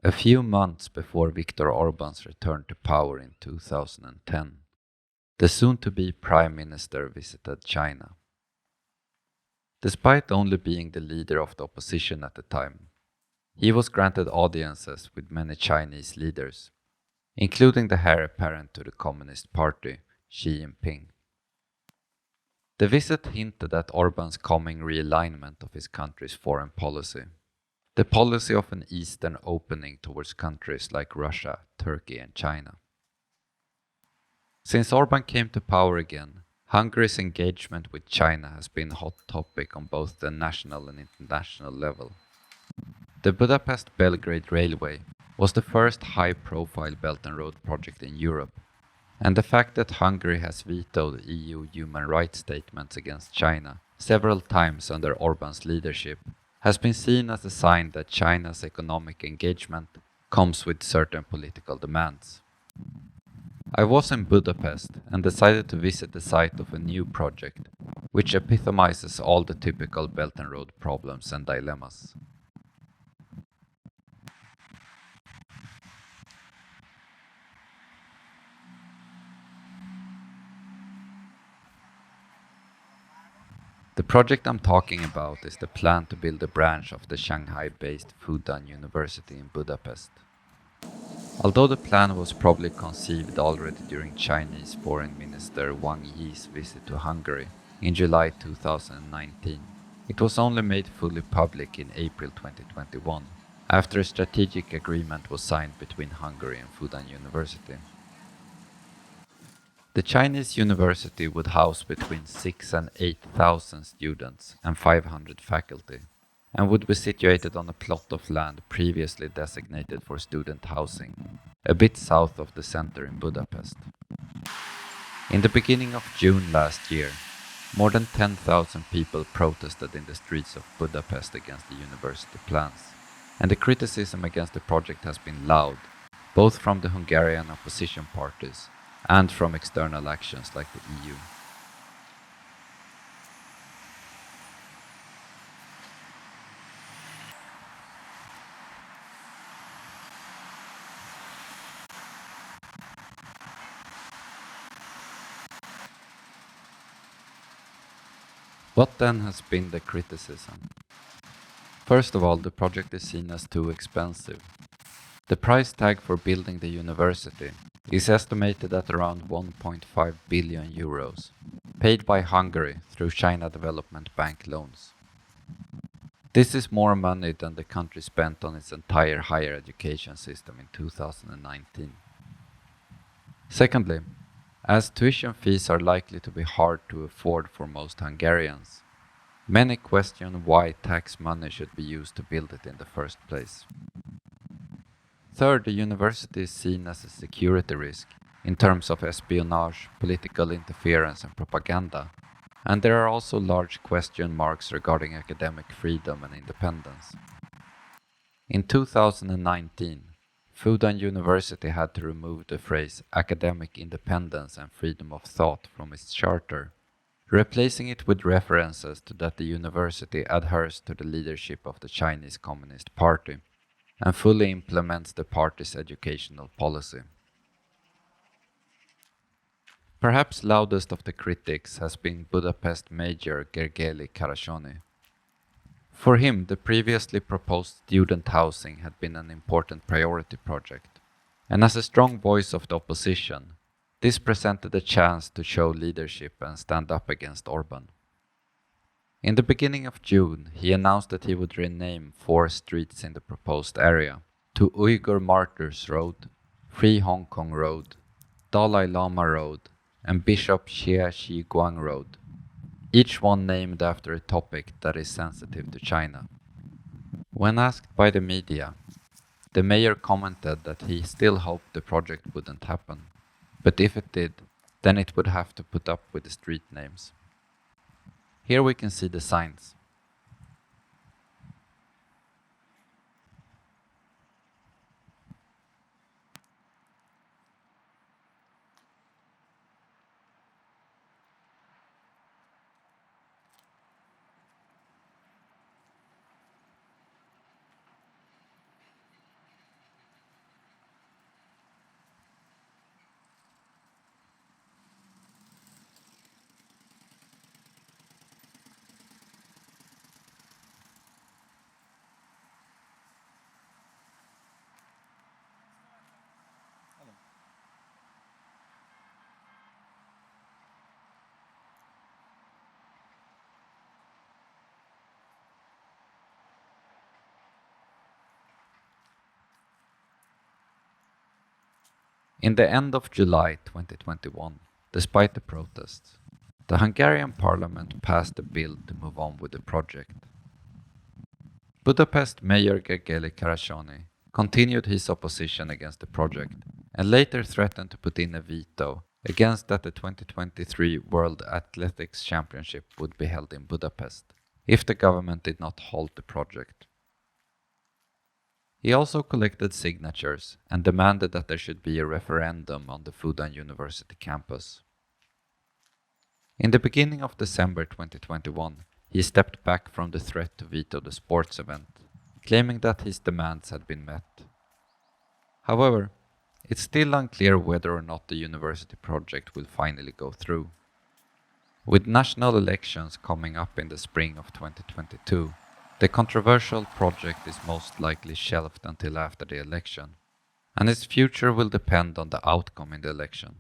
A few months before Viktor Orban's return to power in 2010, the soon-to-be Prime Minister visited China. Despite only being the leader of the opposition at the time, he was granted audiences with many Chinese leaders, including the heir apparent to the Communist Party, Xi Jinping. The visit hinted at Orban's coming realignment of his country's foreign policy, the policy of an eastern opening towards countries like Russia, Turkey and China. Since Orban came to power again, Hungary's engagement with China has been a hot topic on both the national and international level. The Budapest-Belgrade Railway was the first high-profile Belt and Road project in Europe, and the fact that Hungary has vetoed EU human rights statements against China several times under Orban's leadership has been seen as a sign that China's economic engagement comes with certain political demands. I was in Budapest and decided to visit the site of a new project, which epitomizes all the typical Belt and Road problems and dilemmas. The project I'm talking about is the plan to build a branch of the Shanghai-based Fudan University in Budapest. Although the plan was probably conceived already during Chinese Foreign Minister Wang Yi's visit to Hungary in July 2019, it was only made fully public in April 2021, after a strategic agreement was signed between Hungary and Fudan University. The Chinese university would house between 6 and 8,000 students and 500 faculty, and would be situated on a plot of land previously designated for student housing, a bit south of the center in Budapest. In the beginning of June last year, more than 10,000 people protested in the streets of Budapest against the university plans, and the criticism against the project has been loud, both from the Hungarian opposition parties and from external actions like the EU. What then has been the criticism? First of all, the project is seen as too expensive. The price tag for building the university is estimated at around 1.5 billion euros, paid by Hungary through China Development Bank loans. This is more money than the country spent on its entire higher education system in 2019. Secondly, as tuition fees are likely to be hard to afford for most Hungarians, many question why tax money should be used to build it in the first place. Third, the university is seen as a security risk in terms of espionage, political interference and propaganda, and there are also large question marks regarding academic freedom and independence. In 2019, Fudan University had to remove the phrase academic independence and freedom of thought from its charter, replacing it with references to that the university adheres to the leadership of the Chinese Communist Party and fully implements the party's educational policy. Perhaps loudest of the critics has been Budapest Mayor Gergely Karashony. For him, the previously proposed student housing had been an important priority project, and as a strong voice of the opposition, this presented a chance to show leadership and stand up against Orban. In the beginning of June, he announced that he would rename 4 streets in the proposed area to Uyghur Martyrs Road, Free Hong Kong Road, Dalai Lama Road, and Bishop Xie Shi Guang Road, each one named after a topic that is sensitive to China. When asked by the media, the mayor commented that he still hoped the project wouldn't happen, but if it did, then it would have to put up with the street names. Here we can see the signs. In the end of July 2021, despite the protests, the Hungarian parliament passed a bill to move on with the project. Budapest Mayor Gergely Karashony continued his opposition against the project and later threatened to put in a veto against that the 2023 World Athletics Championship would be held in Budapest if the government did not halt the project. He also collected signatures and demanded that there should be a referendum on the Fudan University campus. In the beginning of December 2021, he stepped back from the threat to veto the sports event, claiming that his demands had been met. However, it's still unclear whether or not the university project will finally go through. With national elections coming up in the spring of 2022, the controversial project is most likely shelved until after the election, and its future will depend on the outcome in the election.